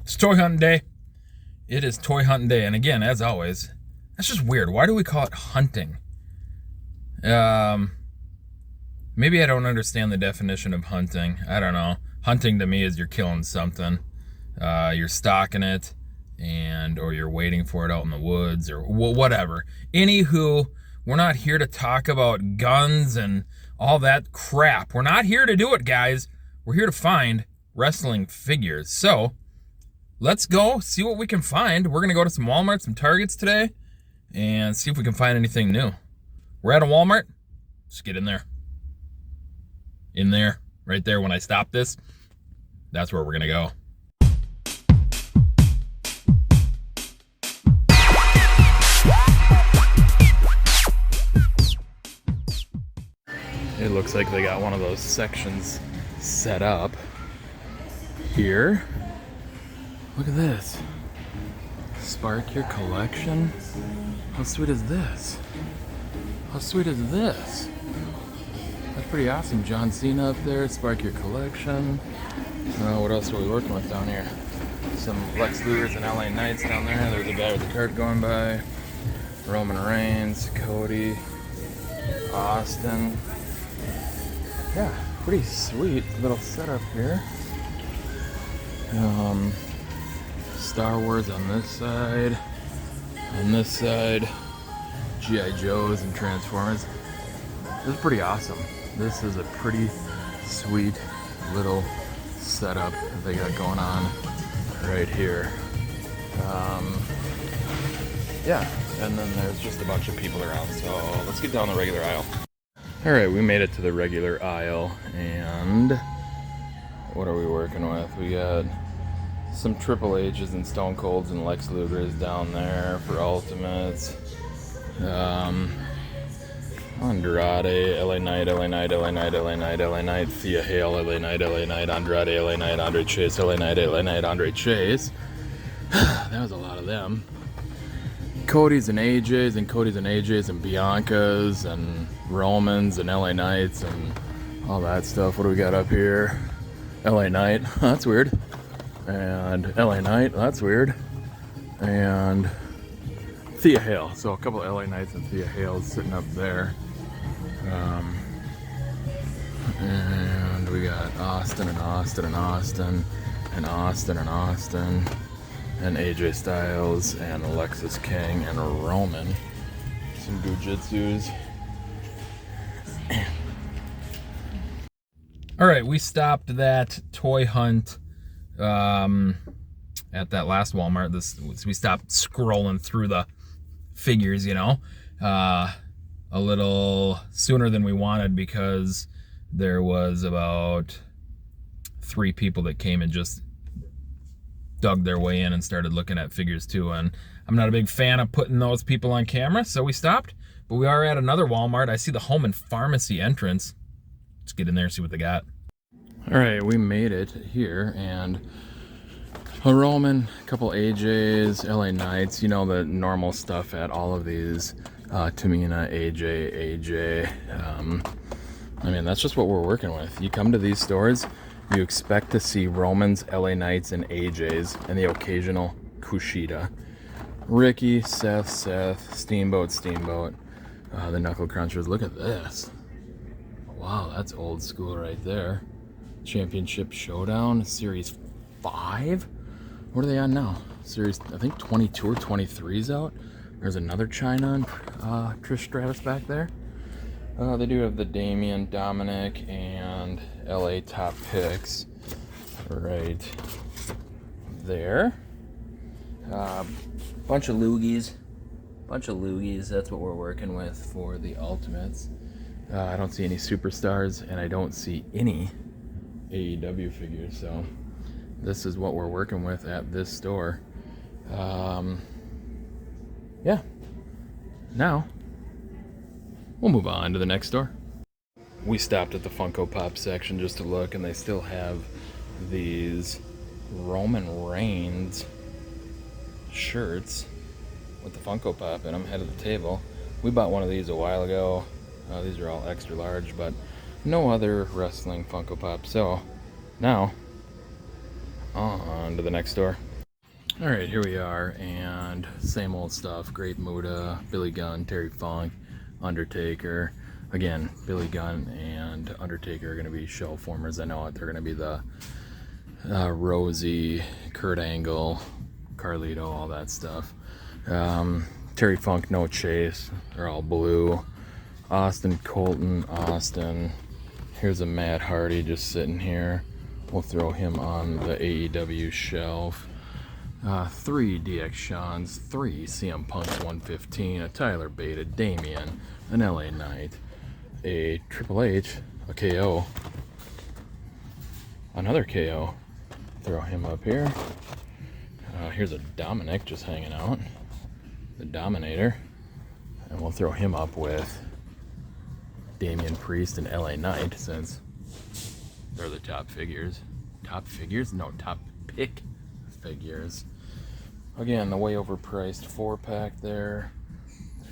It's toy hunting day. It is toy hunting day. And again, as always, that's just weird. Why do we call it hunting? Maybe I don't understand the definition of hunting. I don't know. Hunting to me is you're killing something. You're stalking it, or you're waiting for it out in the woods, or whatever. Anywho, we're not here to talk about guns and all that crap. We're not here to do it, guys. We're here to find wrestling figures. So, let's go see what we can find. We're going to go to some Walmart, some Targets today, and see if we can find anything new. We're at a Walmart. Let's get in there. In there, right there when I stop this, that's where we're going to go. It looks like they got one of those sections set up here. Look at this. Spark your collection. How sweet is this? How sweet is this? That's pretty awesome. John Cena up there. Spark your collection. What else are we working with down here? Some Lex Lugers and LA Knights down there. There's a guy with a cart going by. Roman Reigns, Cody, Austin. Yeah, pretty sweet little setup here. Star Wars on this side. On this side, G.I. Joes and Transformers. This is pretty awesome. This is a pretty sweet little setup that they got going on right here. Yeah, and then there's just a bunch of people around. So let's get down the regular aisle. All right, we made it to the regular aisle, and what are we working with? We got some Triple H's and Stone Colds and Lex Lugers down there for Ultimates. Andrade, LA Knight, LA Knight, LA Knight, LA Knight, LA Knight, Thea Hale, LA Knight, LA Knight, Andrade, LA Knight, Andre Chase, LA Knight, LA Knight, Andre Chase. That was a lot of them. Cody's and AJ's and Cody's and AJ's and Bianca's and Romans and LA Knights and all that stuff. What do we got up here? LA Knight, that's weird. And LA Knight, that's weird. And Thea Hale. So a couple of LA Knights and Thea Hales sitting up there. And we got Austin and Austin and Austin and Austin and Austin and AJ Styles and Alexis King and Roman. Some Gujitsus. All right, we stopped that toy hunt at that last Walmart. We stopped scrolling through the figures, a little sooner than we wanted because there was about 3 people that came and just dug their way in and started looking at figures too, and I'm not a big fan of putting those people on camera, so we stopped. But we are at another Walmart. I see the home and pharmacy entrance. Let's get in there and see what they got. All right, we made it here, and a Roman, a couple AJs, LA Knights, the normal stuff at all of these. Tamina, AJ. That's just what we're working with. You come to these stores, you expect to see Romans, LA Knights, and AJs, and the occasional Kushida. Ricky, Seth, Steamboat. The Knuckle Crunchers. Look at this. Wow, that's old school right there. Championship Showdown, Series 5? What are they on now? Series, I think 22 or 23's out. There's another China and Trish Stratus back there. They do have the Damian, Dominic, and LA Top Picks right there. Bunch of loogies. That's what we're working with for the Ultimates. I don't see any superstars, and I don't see any AEW figures, so this is what we're working with at this store. Yeah. Now, we'll move on to the next store. We stopped at the Funko Pop section just to look, and they still have these Roman Reigns shirts with the Funko Pop in them, head of the table. We bought one of these a while ago. These are all extra large, but no other wrestling Funko Pop. So now, on to the next store. All right, here we are, and same old stuff. Great Muta, Billy Gunn, Terry Funk, Undertaker. Again, Billy Gunn and Undertaker are going to be show formers. I know they're going to be the Rosie, Kurt Angle, Carlito, all that stuff. Terry Funk, no chase. They're all blue. Austin, Colton, Austin. Here's a Matt Hardy just sitting here. We'll throw him on the AEW shelf. 3 DX Shawns, 3 CM Punk's 115, a Tyler Bate, a Damien, an LA Knight, a Triple H, a KO, another KO. Throw him up here. Here's a Dominic just hanging out, the Dominator, and we'll throw him up with Damian Priest and LA Knight since they're the top figures. Top figures? No, top pick figures. Again, the way overpriced 4-pack there,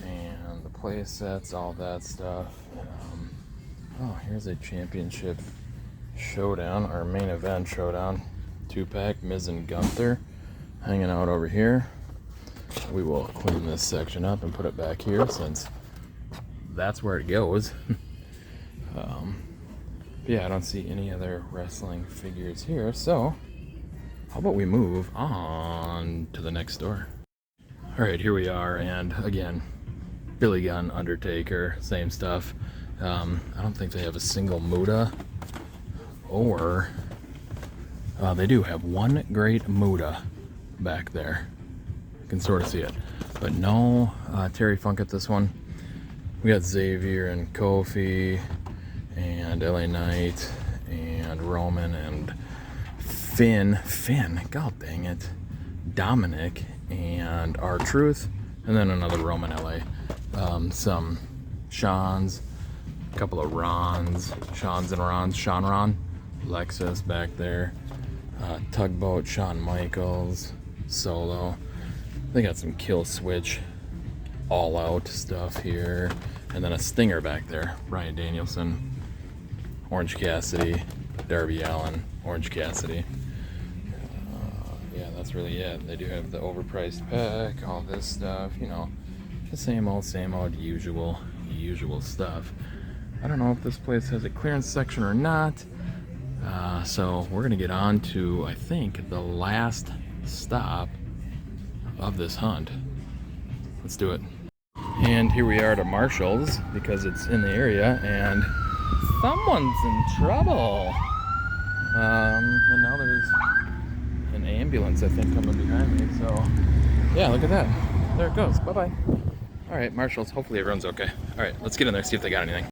and the play sets, all that stuff. Oh, here's a championship showdown, our main event showdown. 2-pack, Miz and Gunther hanging out over here. We will clean this section up and put it back here since that's where it goes. Yeah, I don't see any other wrestling figures here, so how about we move on to the next store? All right, here we are, and again, Billy Gunn, Undertaker, same stuff. I don't think they have a single Muta, or they do have one great Muta back there. You can sort of see it, but no Terry Funk at this one. We got Xavier and Kofi and LA Knight and Roman and Finn, god dang it, Dominic and R-Truth, and then another Roman LA. Some Sean's, a couple of Rons, Sean's and Rons, Sean Ron, Lexus back there, Tugboat, Shawn Michaels, Solo. They got some Kill Switch, All Out stuff here, and then a Stinger back there, Bryan Danielson, Orange Cassidy, Darby Allin, Orange Cassidy. Yeah, that's really it. They do have the overpriced pack, all this stuff, you know, the same old usual stuff. I don't know if this place has a clearance section or not, so we're gonna get on to, I think, the last stop of this hunt. Let's do it. And here we are at a Marshall's because it's in the area and someone's in trouble. And now there's an ambulance, I think, coming behind me. So, yeah, look at that. There it goes. Bye-bye. All right, Marshall's. Hopefully everyone's okay. All right, let's get in there, see if they got anything.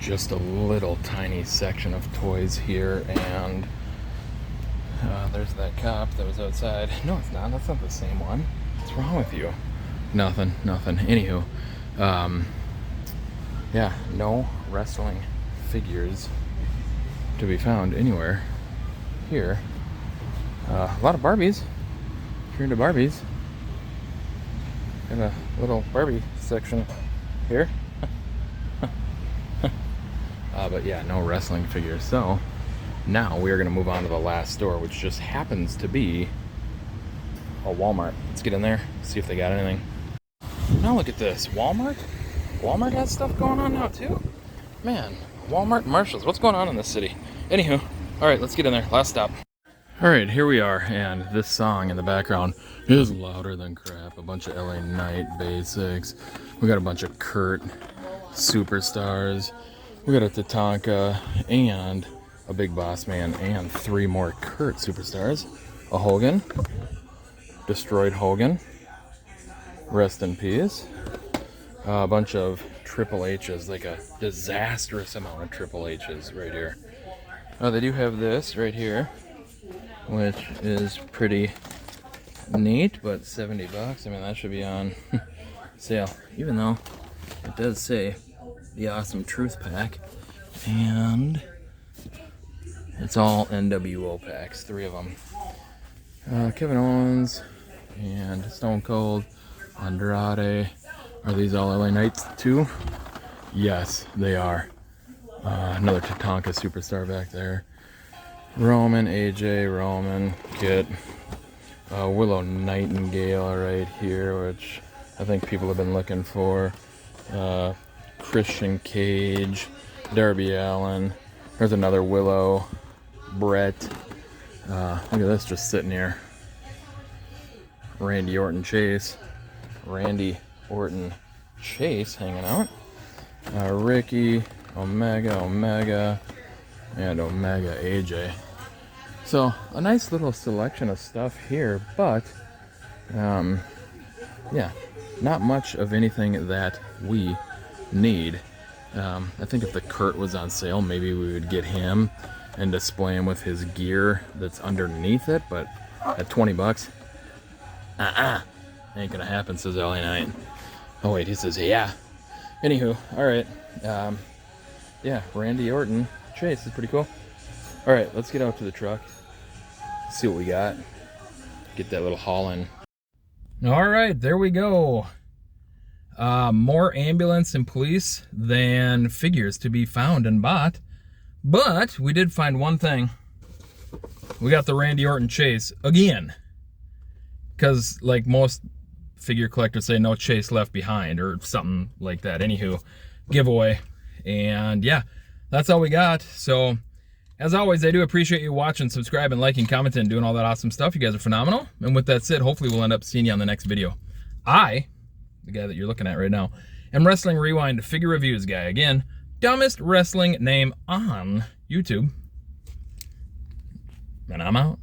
Just a little tiny section of toys here, and there's that cop that was outside. No, it's not. That's not the same one. What's wrong with you? Nothing. Anywho, yeah, no wrestling figures to be found anywhere here. A lot of Barbies. If you're into Barbies, got a little Barbie section here. But yeah, no wrestling figures. So now we are going to move on to the last store, which just happens to be a Walmart. Let's get in there, see if they got anything. Now look at this, Walmart has stuff going on now too. Man, Walmart, Marshalls, what's going on in this city? Anywho, all right, let's get in there, last stop. All right, here we are, and this song in the background is louder than crap. A bunch of LA Knight basics. We got a bunch of Kurt superstars. We got a Tatanka and a Big Boss Man and 3 more Kurt superstars. A Hogan, destroyed Hogan, rest in peace. A bunch of Triple H's, like a disastrous amount of Triple H's right here. They do have this right here, which is pretty neat, but $70. I mean, that should be on sale, even though it does say the Awesome Truth Pack, and it's all NWO packs, 3 of them. Kevin Owens and Stone Cold, Andrade. Are these all LA Knights too? Yes, they are. Another Tatanka superstar back there. Roman, AJ, Roman, Kit, Willow Nightingale right here, which I think people have been looking for. Christian Cage, Darby Allin. There's another Willow. Brett. Look at this just sitting here. Randy Orton Chase. Randy Orton Chase hanging out. Ricky, Omega, and Omega AJ. So a nice little selection of stuff here, but yeah, not much of anything that we need. I think if the Kurt was on sale, maybe we would get him and display him with his gear that's underneath it, but at 20 bucks, ain't gonna happen, says LA Knight. Oh wait, he says yeah. Anywho, all right, yeah, Randy Orton Chase is pretty cool. All right, let's get out to the truck, see what we got, get that little haul in. All right, there we go. More ambulance and police than figures to be found and bought, but we did find one thing. We got the Randy Orton Chase again, because like most figure collectors say, no Chase left behind or something like that. Anywho, giveaway. And yeah, that's all we got. So as always, I do appreciate you watching, subscribing, liking, commenting, doing all that awesome stuff. You guys are phenomenal. And with that said, hopefully we'll end up seeing you on the next video. The guy that you're looking at right now, am Wrestling Rewind Figure Reviews guy. Again, dumbest wrestling name on YouTube. And I'm out.